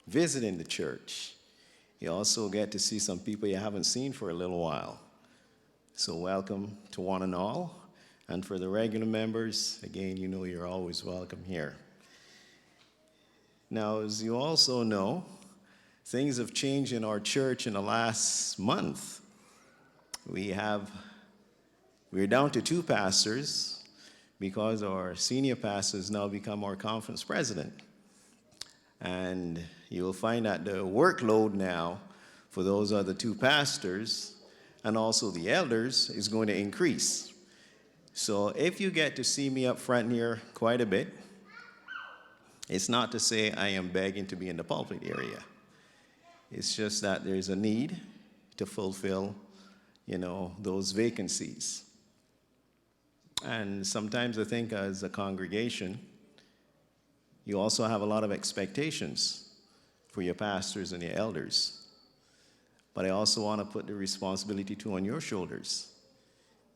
visiting the church. You also get to see some people you haven't seen for a little while. So welcome to one and all. And for the regular members, again, you know you're always welcome here. Now, as you also know, things have changed in our church in the last month. We're down to 2 pastors because our senior pastor has now become our conference president. And you'll find that the workload now for those other 2 pastors and also the elders is going to increase. So if you get to see me up front here quite a bit, it's not to say I am begging to be in the pulpit area. It's just that there's a need to fulfill, those vacancies. And sometimes I think as a congregation, you also have a lot of expectations for your pastors and your elders. But I also want to put the responsibility too on your shoulders,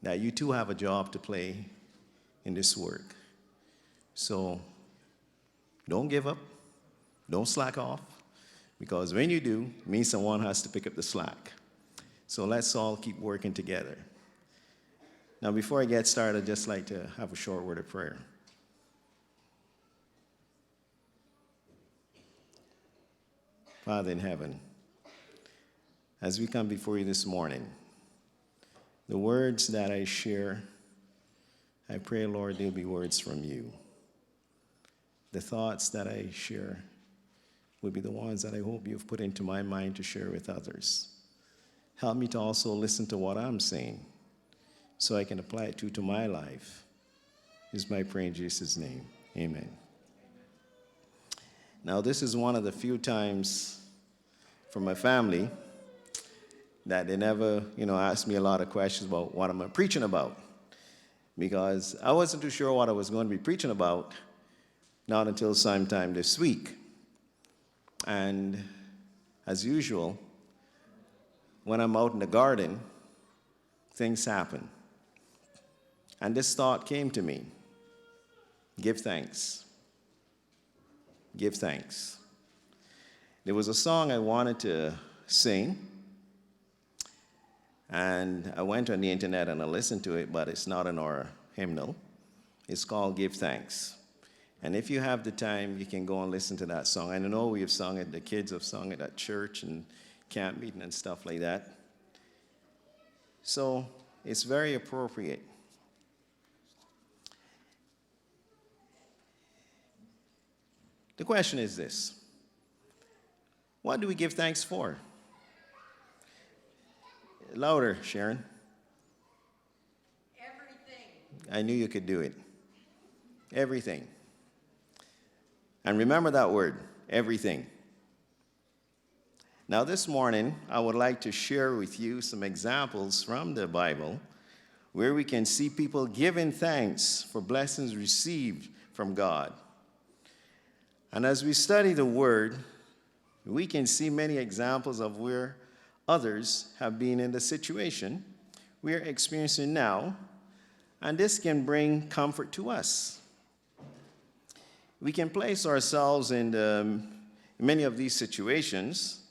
that you too have a job to play in this work. So don't give up, don't slack off, because when you do, it means someone has to pick up the slack. So let's all keep working together. Now, before I get started, I'd just like to have a short word of prayer. Father in heaven, as we come before you this morning, the words that I share, I pray, Lord, they'll be words from you. The thoughts that I share will be the ones that I hope you've put into my mind to share with others. Help me to also listen to what I'm saying so I can apply it to my life. This is my prayer in Jesus' name. Amen. Now, this is one of the few times for my family that they never, ask me a lot of questions about what I'm preaching about, because I wasn't too sure what I was going to be preaching about, not until sometime this week. And as usual, when I'm out in the garden, things happen. And this thought came to me: give thanks. Give thanks. There was a song I wanted to sing, and I went on the internet and I listened to it, but it's not in our hymnal. It's called Give Thanks. And if you have the time, you can go and listen to that song. I know we have sung it, the kids have sung it at church and camp meeting and stuff like that. So it's very appropriate. The question is this: what do we give thanks for? Louder, Sharon. Everything. I knew you could do it. Everything. And remember that word, everything. Now, this morning, I would like to share with you some examples from the Bible where we can see people giving thanks for blessings received from God. And as we study the Word, we can see many examples of where others have been in the situation we're experiencing now, and this can bring comfort to us. We can place ourselves in many of these situations.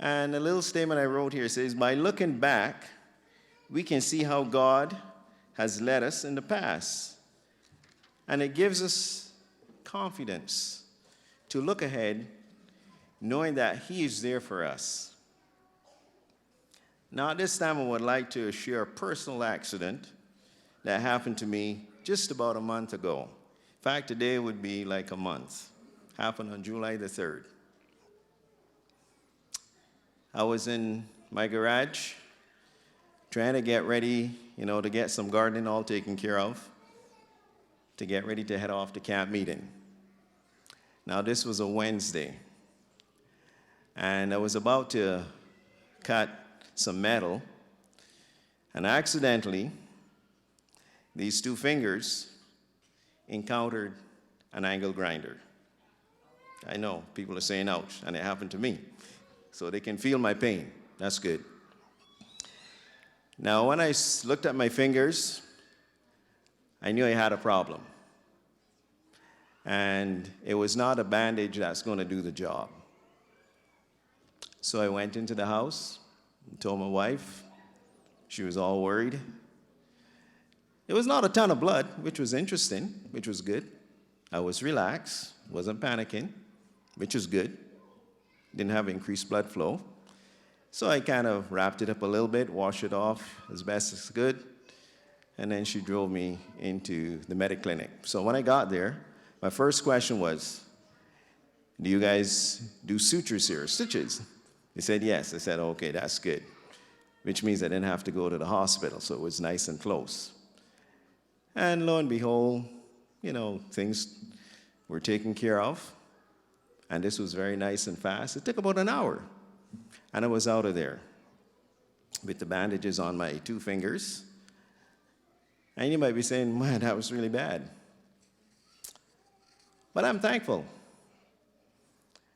And a little statement I wrote here says, by looking back, we can see how God has led us in the past. And it gives us confidence to look ahead, knowing that He is there for us. Now, at this time, I would like to share a personal accident that happened to me just about a month ago. In fact, today would be like a month. Happened on July the 3rd. I was in my garage trying to get ready, to get some gardening all taken care of, to get ready to head off to camp meeting. Now, this was a Wednesday, and I was about to cut some metal, and accidentally, these 2 fingers encountered an angle grinder. I know, people are saying ouch, and it happened to me. So they can feel my pain. That's good. Now, when I looked at my fingers, I knew I had a problem. and it was not a bandage that's going to do the job. So I went into the house and told my wife. She was all worried. It was not a ton of blood, which was interesting, which was good. I was relaxed, wasn't panicking, which was good. Didn't have increased blood flow. So I kind of wrapped it up a little bit, washed it off as best as good, and then she drove me into the medic clinic. So when I got there, my first question was, do you guys do sutures here, stitches? They said yes. I said, okay, that's good, which means I didn't have to go to the hospital, so it was nice and close. And lo and behold, things were taken care of, and this was very nice and fast. It took about an hour, and I was out of there with the bandages on my 2 fingers. And you might be saying, man, that was really bad. But I'm thankful.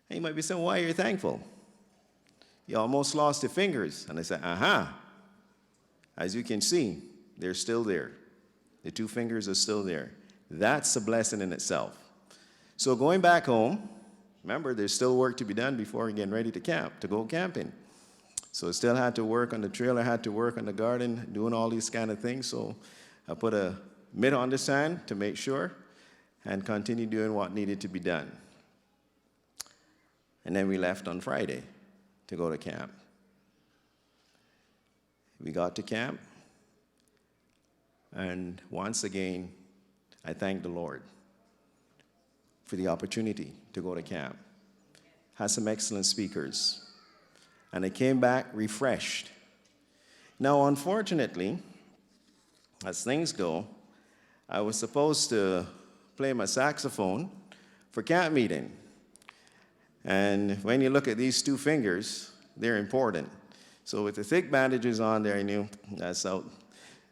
And you might be saying, why are you thankful? You almost lost your fingers. And I said, As you can see, they're still there. The 2 fingers are still there. That's a blessing in itself. So going back home, remember, there's still work to be done before getting ready to go camping. So I still had to work on the trailer, had to work on the garden, doing all these kind of things. So I put a mitt on the sand to make sure and continue doing what needed to be done. And then we left on Friday to go to camp. We got to camp, and once again, I thank the Lord for the opportunity to go to camp. Had some excellent speakers, and I came back refreshed. Now, unfortunately, as things go, I was supposed to play my saxophone for camp meeting. And when you look at these 2 fingers, they're important. So with the thick bandages on there, I knew that's out.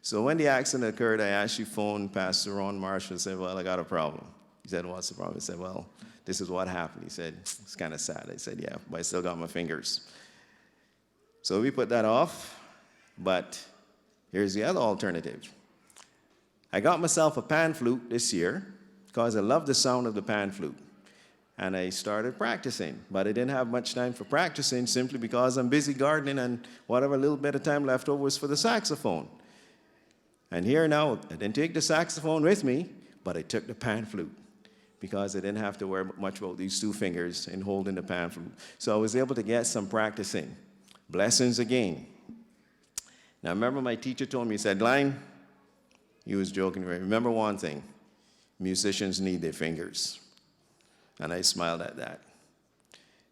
So when the accident occurred, I actually phoned Pastor Ron Marshall and said, well, I got a problem. He said, what's the problem? I said, well, this is what happened. He said, it's kind of sad. I said, yeah, but I still got my fingers. So we put that off, but here's the other alternative. I got myself a pan flute this year because I love the sound of the pan flute. And I started practicing, but I didn't have much time for practicing simply because I'm busy gardening and whatever little bit of time left over was for the saxophone. And here now, I didn't take the saxophone with me, but I took the pan flute because I didn't have to worry much about these 2 fingers in holding the pan flute. So I was able to get some practicing. Blessings again. Now remember my teacher told me, he said, Glyne, he was joking, remember one thing, musicians need their fingers. And I smiled at that.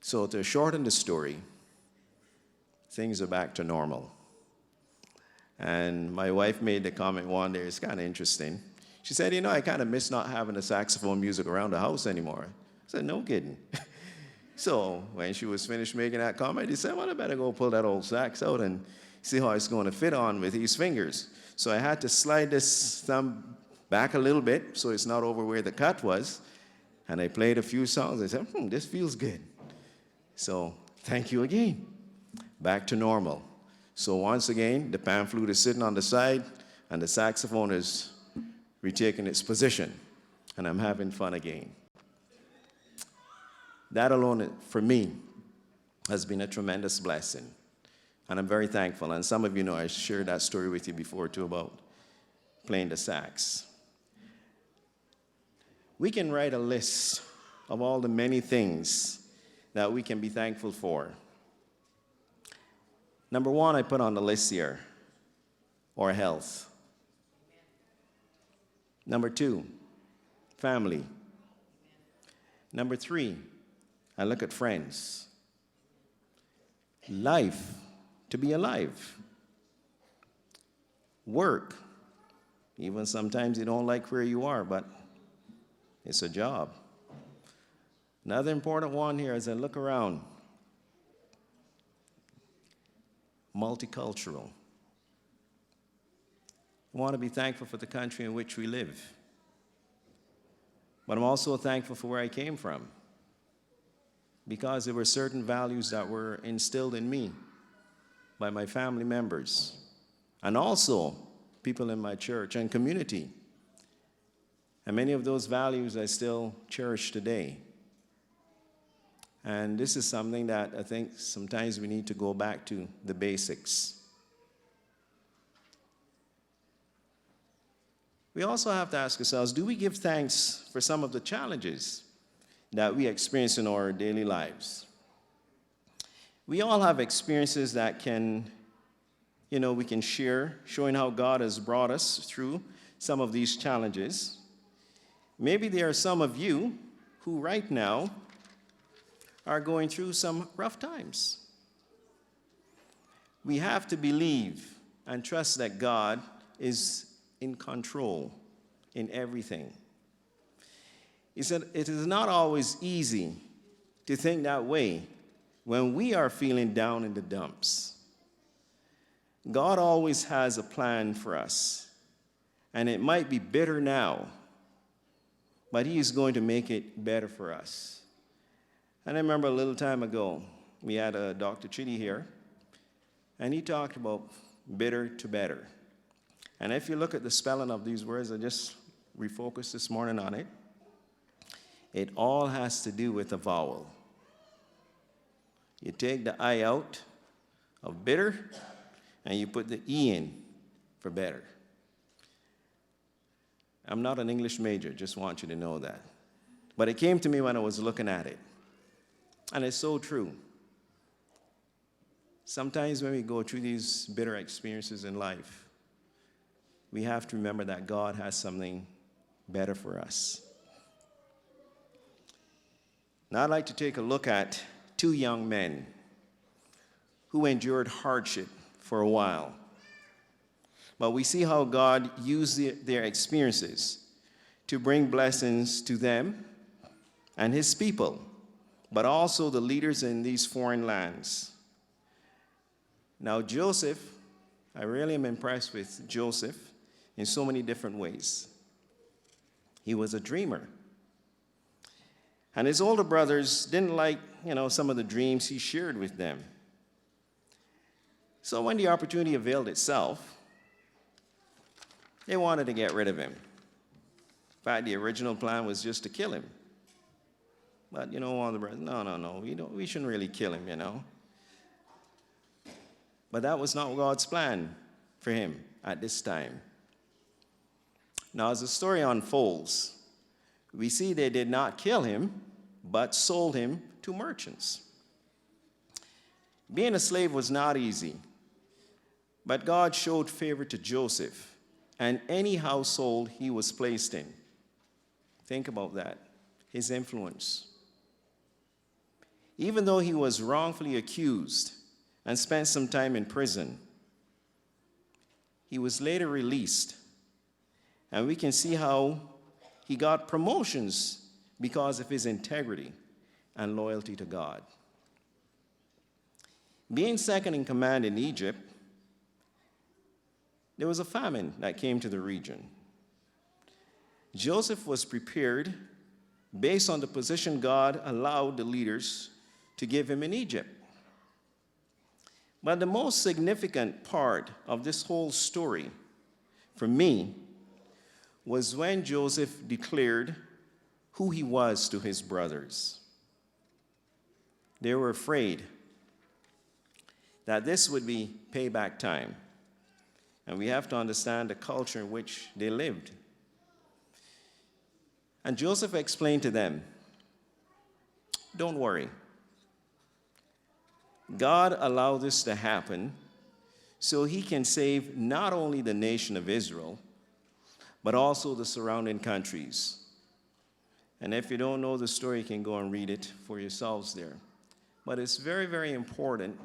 So to shorten the story, things are back to normal. And my wife made the comment one day, it's kind of interesting. She said, I kind of miss not having the saxophone music around the house anymore. I said, no kidding. So when she was finished making that comment, he said, well, I better go pull that old sax out and see how it's going to fit on with these fingers. So I had to slide this thumb back a little bit so it's not over where the cut was. And I played a few songs. I said, this feels good. So thank you again. Back to normal. So once again, the pan flute is sitting on the side, and the saxophone is retaking its position. And I'm having fun again. That alone, for me, has been a tremendous blessing. And I'm very thankful. And some of you know I shared that story with you before, too, about playing the sax. We can write a list of all the many things that we can be thankful for. Number 1, I put on the list here, or health. Number 2, family. Number 3, I look at friends. Life, to be alive. Work. Even sometimes you don't like where you are, but it's a job. Another important one here as I look around, multicultural. I want to be thankful for the country in which we live. But I'm also thankful for where I came from, because there were certain values that were instilled in me by my family members and also people in my church and community. And many of those values I still cherish today. And this is something that I think sometimes we need to go back to the basics. We also have to ask ourselves, do we give thanks for some of the challenges that we experience in our daily lives? We all have experiences that we can share, showing how God has brought us through some of these challenges. Maybe there are some of you who right now are going through some rough times. We have to believe and trust that God is in control in everything. He said it is not always easy to think that way when we are feeling down in the dumps. God always has a plan for us, and it might be bitter now, but He is going to make it better for us. And I remember a little time ago, we had Dr. Chitty here, and he talked about bitter to better. And if you look at the spelling of these words, I just refocused this morning on it. It all has to do with a vowel. You take the I out of bitter, and you put the E in for better. I'm not an English major, just want you to know that. But it came to me when I was looking at it. And it's so true. Sometimes when we go through these bitter experiences in life, we have to remember that God has something better for us. Now I'd like to take a look at two young men who endured hardship for a while. But we see how God used their experiences to bring blessings to them and His people, but also the leaders in these foreign lands. Now Joseph, I really am impressed with Joseph in so many different ways. He was a dreamer. And his older brothers didn't like, some of the dreams he shared with them. So when the opportunity availed itself, they wanted to get rid of him. In fact, the original plan was just to kill him. But, all the brothers, no, we shouldn't really kill him, But that was not God's plan for him at this time. Now, as the story unfolds, we see they did not kill him, but sold him to merchants. Being a slave was not easy, but God showed favor to Joseph and any household he was placed in. Think about that, his influence. Even though he was wrongfully accused and spent some time in prison, he was later released. And we can see how he got promotions because of his integrity and loyalty to God. Being second in command in Egypt, there was a famine that came to the region. Joseph was prepared based on the position God allowed the leaders to give him in Egypt. But the most significant part of this whole story, for me, was when Joseph declared who he was to his brothers. They were afraid that this would be payback time. And we have to understand the culture in which they lived. And Joseph explained to them, don't worry. God allowed this to happen so He can save not only the nation of Israel, but also the surrounding countries. And if you don't know the story, you can go and read it for yourselves there. But it's very, very important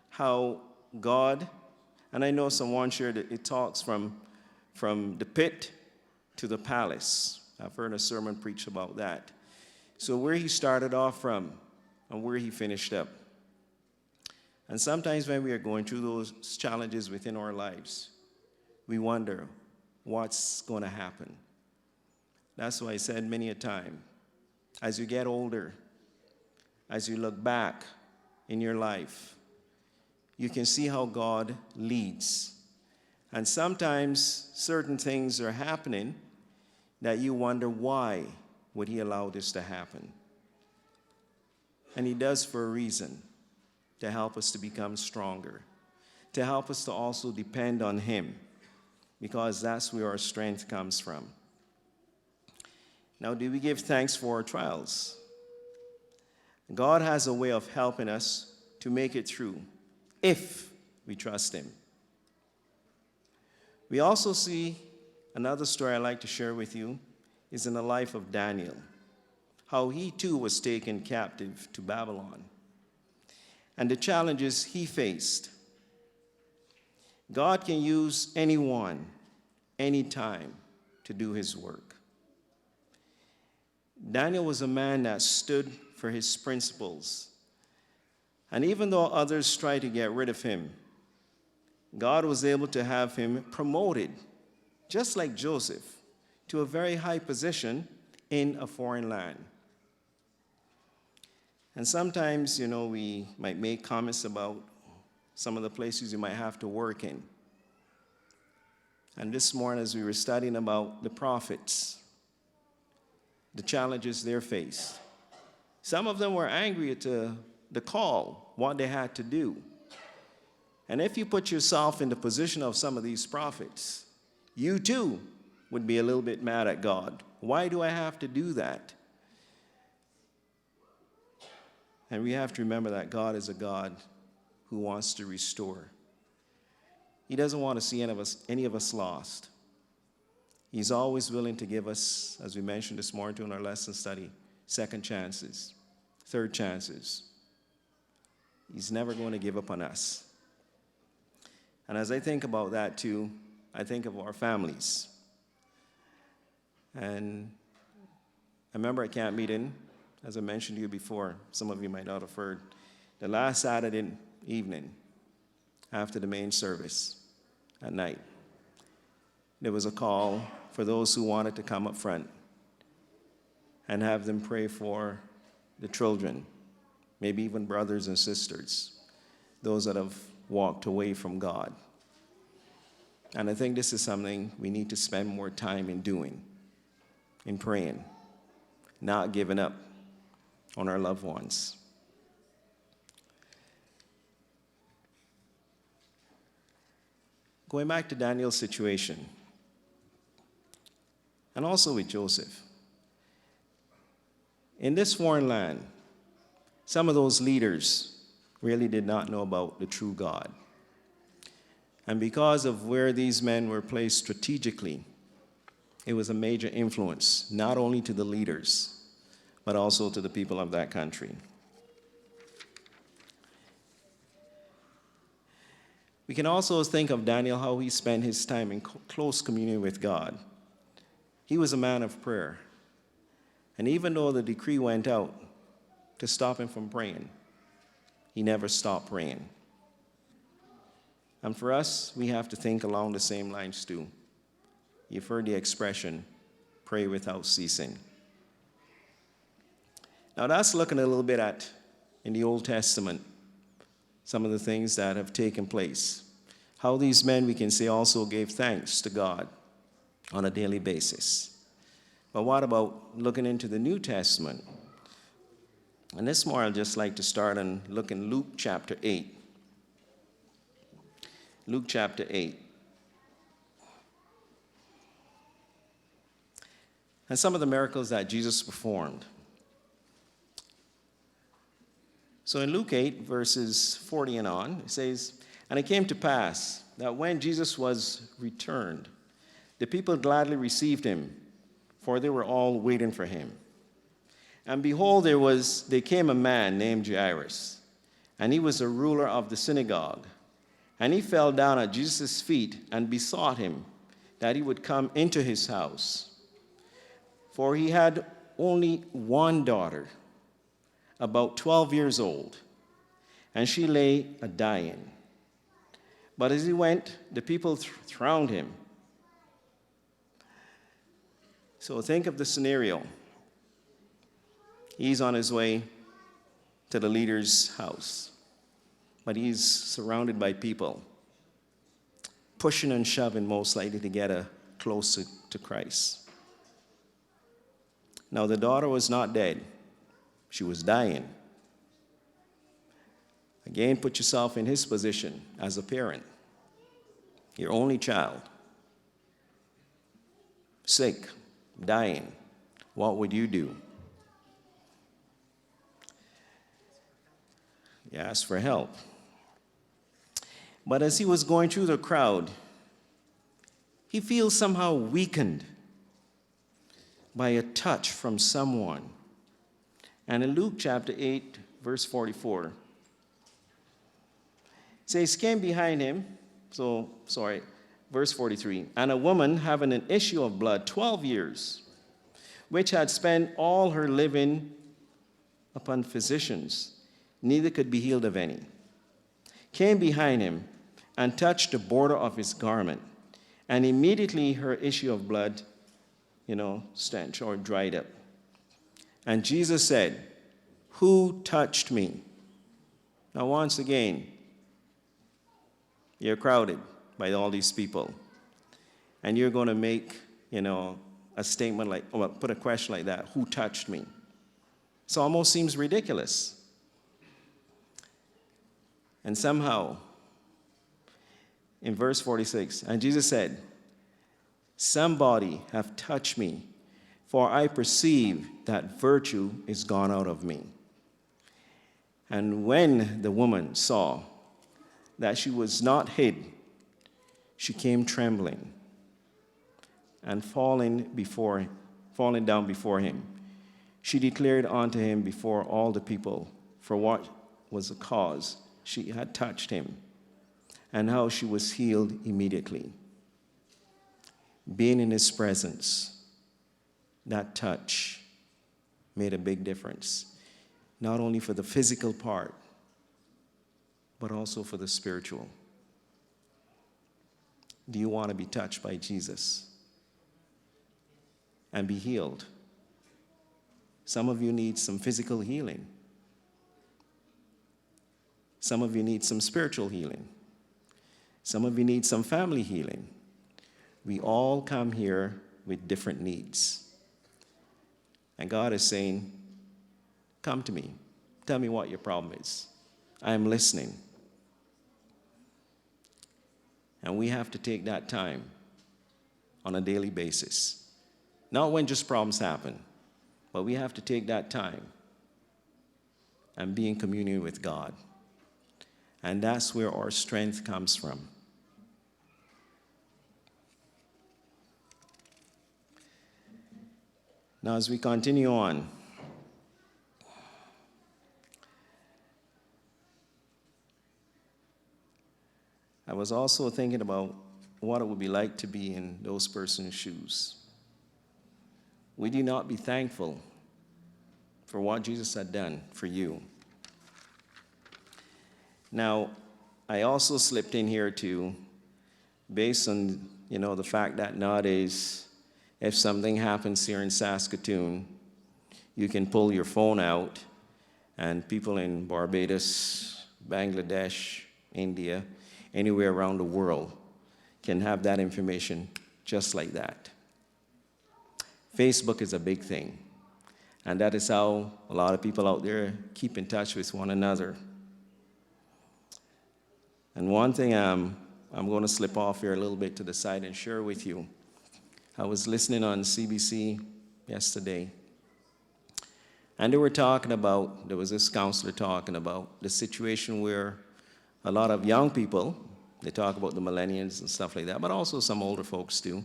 how God, and I know someone shared it talks from the pit to the palace. I've heard a sermon preach about that. So where he started off from and where he finished up. And sometimes when we are going through those challenges within our lives, we wonder what's going to happen. That's why I said many a time, as you get older, as you look back in your life, you can see how God leads. And sometimes certain things are happening that you wonder why would he allow this to happen. And he does for a reason, to help us to become stronger, to help us to also depend on him, because that's where our strength comes from. Now, do we give thanks for our trials? God has a way of helping us to make it through if we trust him. We also see another story I'd like to share with you is in the life of Daniel, how he too was taken captive to Babylon and the challenges he faced. God can use anyone, anytime to do his work. Daniel was a man that stood for his principles. And even though others tried to get rid of him, God was able to have him promoted, just like Joseph, to a very high position in a foreign land. And sometimes, we might make comments about some of the places you might have to work in. And this morning, as we were studying about the prophets, the challenges they faced, some of them were angry at the call, what they had to do. And if you put yourself in the position of some of these prophets, you too would be a little bit mad at God. Why do I have to do that? And we have to remember that God is a God who wants to restore. He doesn't want to see any of us lost. He's always willing to give us, as we mentioned this morning in our lesson study, second chances, third chances. He's never going to give up on us. And as I think about that too, I think of our families. And I remember at camp meeting, as I mentioned to you before, some of you might not have heard, the last Saturday evening after the main service at night, there was a call for those who wanted to come up front and have them pray for the children, maybe even brothers and sisters, those that have walked away from God. And I think this is something we need to spend more time in doing, in praying, not giving up on our loved ones. Going back to Daniel's situation, and also with Joseph. In this foreign land, some of those leaders really did not know about the true God. And because of where these men were placed strategically, it was a major influence, not only to the leaders, but also to the people of that country. We can also think of Daniel, how he spent his time in close communion with God. He was a man of prayer. And even though the decree went out to stop him from praying, he never stopped praying. And for us, we have to think along the same lines too. You've heard the expression, pray without ceasing. Now that's looking a little bit at, in the Old Testament, some of the things that have taken place. How these men, we can say, also gave thanks to God on a daily basis. But what about looking into the New Testament? And this morning, I'd just like to start and look in Luke chapter 8. Luke chapter 8. And some of the miracles that Jesus performed. So in Luke 8, verses 40 and on, it says, "And it came to pass that when Jesus was returned, the people gladly received him, for they were all waiting for him. And behold, there came a man named Jairus, and he was a ruler of the synagogue. And he fell down at Jesus' feet and besought him that he would come into his house. For he had only one daughter, about 12 years old, and she lay a-dying. But as he went, the people thronged him." So think of the scenario. He's on his way to the leader's house, but he's surrounded by people, pushing and shoving most likely to get closer to Christ. Now the daughter was not dead. She was dying. Again, put yourself in his position as a parent. Your only child. Sick, dying. What would you do? You ask for help. But as he was going through the crowd, he feels somehow weakened by a touch from someone. And in Luke chapter 8, verse 44, it says, came behind him, verse 43, and a woman having an issue of blood 12 years, which had spent all her living upon physicians, neither could be healed of any, came behind him and touched the border of his garment. And immediately her issue of blood, stench or dried up. And Jesus said, who touched me? Now, once again, you're crowded by all these people. And you're going to make, a statement like, put a question like that, who touched me? It almost seems ridiculous. And somehow, in verse 46, and Jesus said, somebody have touched me, for I perceive that virtue is gone out of me. And when the woman saw that she was not hid, she came trembling and falling down before him. She declared unto him before all the people for what was the cause she had touched him, and how she was healed immediately. Being in his presence, that touch made a big difference, not only for the physical part, but also for the spiritual. Do you want to be touched by Jesus and be healed? Some of you need some physical healing. Some of you need some spiritual healing. Some of you need some family healing. We all come here with different needs. And God is saying, come to me. Tell me what your problem is. I am listening. And we have to take that time on a daily basis. Not when just problems happen, but we have to take that time and be in communion with God. And that's where our strength comes from. Now, as we continue on, I was also thinking about what it would be like to be in those persons' shoes. Would you not be thankful for what Jesus had done for you? Now, I also slipped in here too, based on, the fact that nowadays, if something happens here in Saskatoon, you can pull your phone out, and people in Barbados, Bangladesh, India, anywhere around the world can have that information just like that. Facebook is a big thing, and that is how a lot of people out there keep in touch with one another. And one thing I'm going to slip off here a little bit to the side and share with you. I was listening on CBC yesterday, and there was this counselor talking about the situation where a lot of young people, they talk about the millennials and stuff like that, but also some older folks too.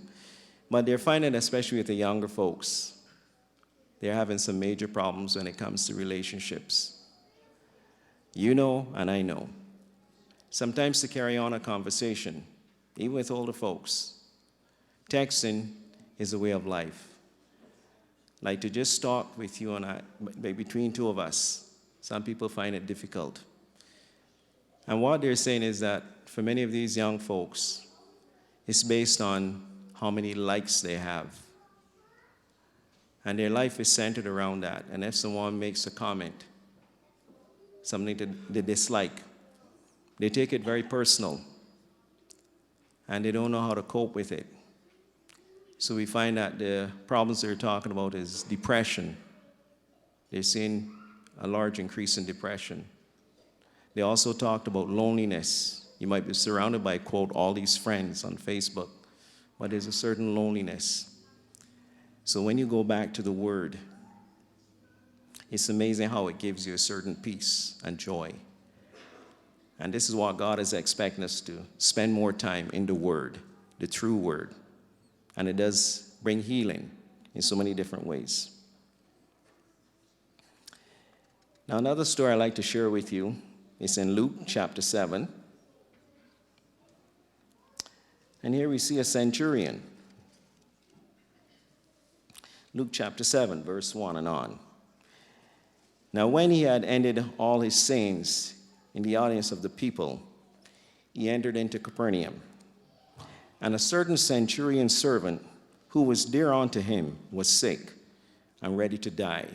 But they're finding, especially with the younger folks, they're having some major problems when it comes to relationships. You know, and I know. Sometimes to carry on a conversation, even with older folks, texting is a way of life. Like to just talk with you and I, between two of us, some people find it difficult. And what they're saying is that for many of these young folks, it's based on how many likes they have. And their life is centered around that. And if someone makes a comment, something they dislike, they take it very personal. And they don't know how to cope with it. So we find that the problems they're talking about is depression. They're seeing a large increase in depression. They also talked about loneliness. You might be surrounded by, quote, all these friends on Facebook, but there's a certain loneliness. So when you go back to the Word, it's amazing how it gives you a certain peace and joy. And this is what God is expecting us to spend more time in the Word, the true Word. And it does bring healing in so many different ways. Now, another story I'd like to share with you is in Luke chapter 7. And here we see a centurion. Luke chapter 7, verse 1 and on. Now, when he had ended all his sayings in the audience of the people, he entered into Capernaum. And a certain centurion servant who was dear unto him was sick and ready to die.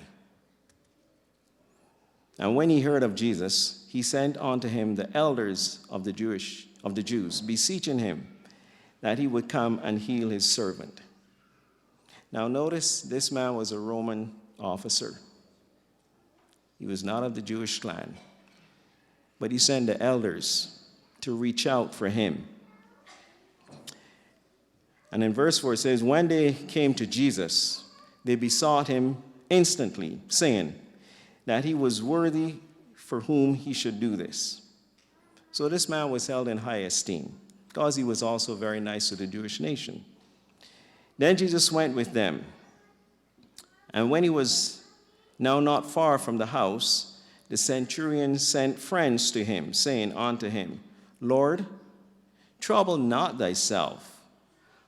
And when he heard of Jesus, he sent unto him the elders of the Jews, beseeching him that he would come and heal his servant. Now notice, this man was a Roman officer. He was not of the Jewish clan, but he sent the elders to reach out for him. And in verse 4 it says, when they came to Jesus, they besought him instantly, saying that he was worthy for whom he should do this. So this man was held in high esteem, because he was also very nice to the Jewish nation. Then Jesus went with them. And when he was now not far from the house, the centurion sent friends to him, saying unto him, Lord, trouble not thyself,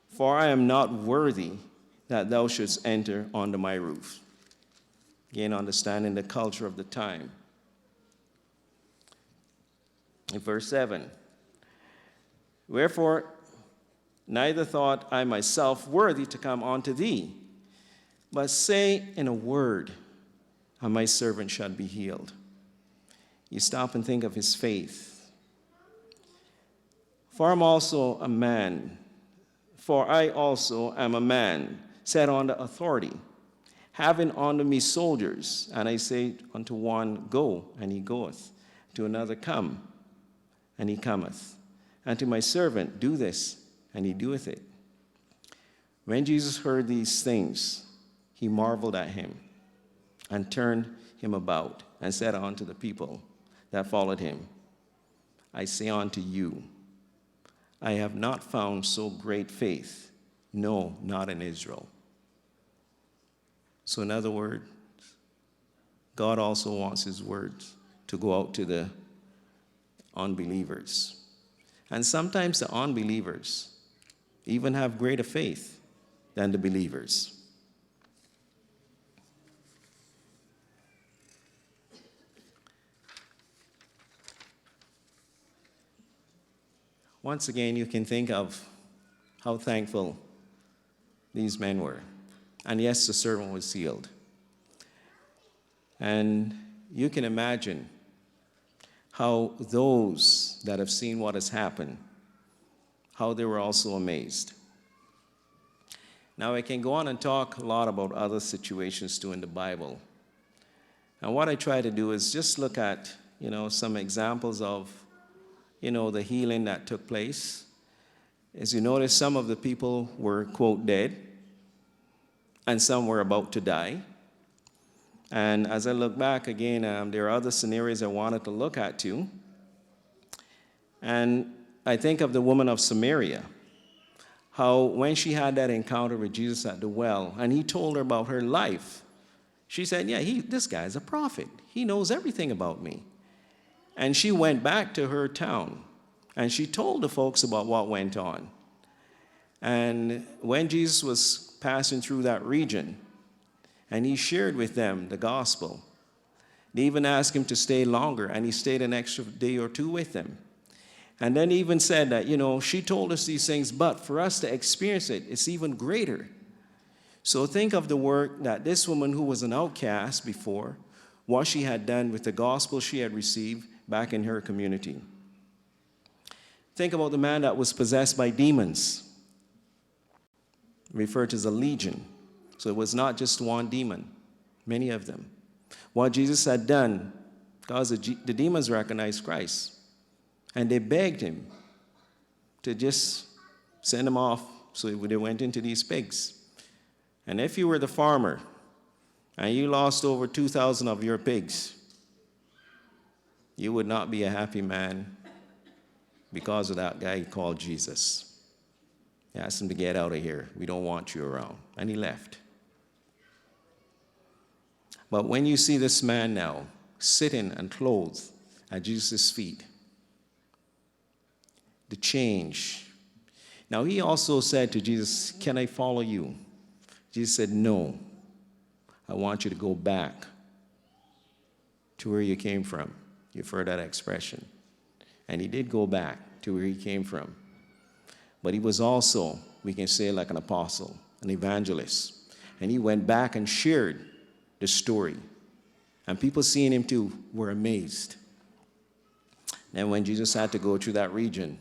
for I am not worthy that thou shouldst enter under my roof. Again, understanding the culture of the time. In verse 7, wherefore neither thought I myself worthy to come unto thee, but say in a word, and my servant shall be healed. You stop and think of his faith. For I also am a man set under authority, having under me soldiers, and I say unto one, go, and he goeth, to another, come, and he cometh, and to my servant, do this, and he doeth it. When Jesus heard these things, he marveled at him, and turned him about, and said unto the people that followed him, I say unto you, I have not found so great faith, no, not in Israel. So in other words, God also wants his words to go out to the unbelievers. And sometimes the unbelievers even have greater faith than the believers. Once again, you can think of how thankful these men were. And yes, the servant was healed. And you can imagine how those that have seen what has happened, how they were also amazed. Now, I can go on and talk a lot about other situations too in the Bible. And what I try to do is just look at, some examples of, the healing that took place. As you notice, some of the people were, quote, dead, and some were about to die. And as I look back again, there are other scenarios I wanted to look at too. And I think of the woman of Samaria, how when she had that encounter with Jesus at the well, and he told her about her life, she said, this guy's a prophet. He knows everything about me. And she went back to her town, and she told the folks about what went on. And when Jesus was passing through that region, and he shared with them the gospel, they even asked him to stay longer, and he stayed an extra day or two with them. And then he even said that, she told us these things, but for us to experience it, it's even greater. So think of the work that this woman who was an outcast before, what she had done with the gospel she had received back in her community. Think about the man that was possessed by demons. referred to as a legion. So it was not just one demon, many of them. What Jesus had done, because the demons recognized Christ, and they begged him to just send them off, so they went into these pigs. And if you were the farmer and you lost over 2,000 of your pigs, you would not be a happy man because of that guy called Jesus. He asked him to get out of here. We don't want you around. And he left. But when you see this man now sitting and clothed at Jesus' feet, the change. Now he also said to Jesus, "Can I follow you?" Jesus said, "No. I want you to go back to where you came from." You've heard that expression. And he did go back to where he came from. But he was also, we can say, like an apostle, an evangelist. And he went back and shared the story. And people seeing him too were amazed. And when Jesus had to go through that region,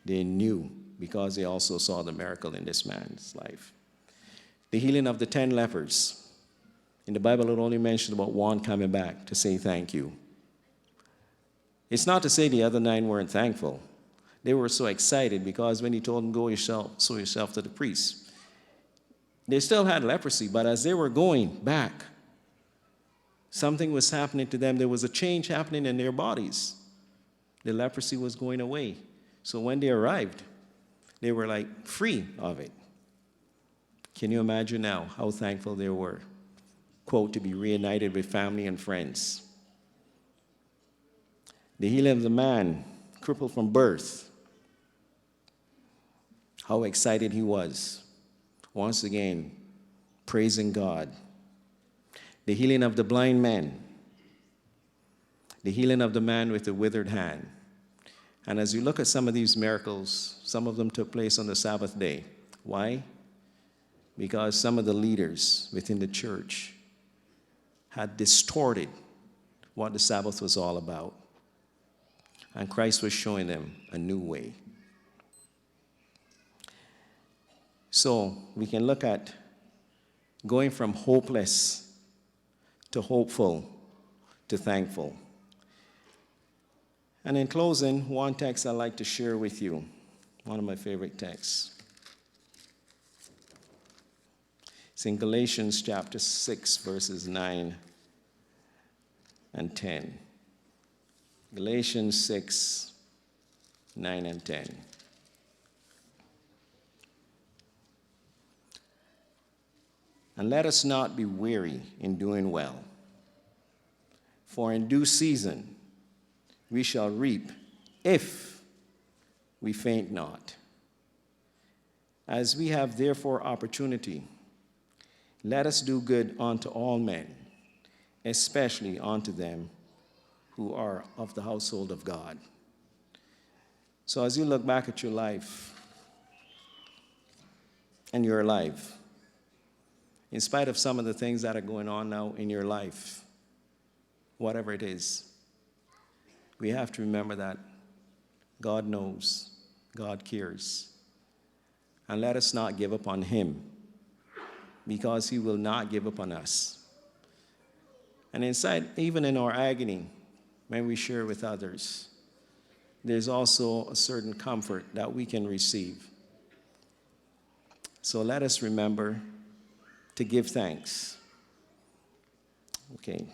they knew, because they also saw the miracle in this man's life. The healing of the 10 lepers. In the Bible, it only mentioned about one coming back to say thank you. It's not to say the other 9 weren't thankful. They were so excited because when he told them, "Go yourself, show yourself to the priest," they still had leprosy, but as they were going back, something was happening to them. There was a change happening in their bodies. The leprosy was going away. So when they arrived, they were like free of it. Can you imagine now how thankful they were, quote, to be reunited with family and friends? The healing of the man crippled from birth. How excited he was. Once again, praising God. The healing of the blind man. The healing of the man with the withered hand. And as you look at some of these miracles, some of them took place on the Sabbath day. Why? Because some of the leaders within the church had distorted what the Sabbath was all about. And Christ was showing them a new way. So we can look at going from hopeless to hopeful to thankful. And in closing, one text I'd like to share with you, one of my favorite texts. It's in Galatians chapter 6, verses 9 and 10. Galatians 6, 9 and 10. And let us not be weary in doing well, for in due season we shall reap if we faint not. As we have therefore opportunity, let us do good unto all men, especially unto them who are of the household of God. So as you look back at your life and you're alive, in spite of some of the things that are going on now in your life, whatever it is, we have to remember that God knows, God cares. And let us not give up on him, because he will not give up on us. And inside, even in our agony, when we share with others, there's also a certain comfort that we can receive. So let us remember to give thanks. Okay.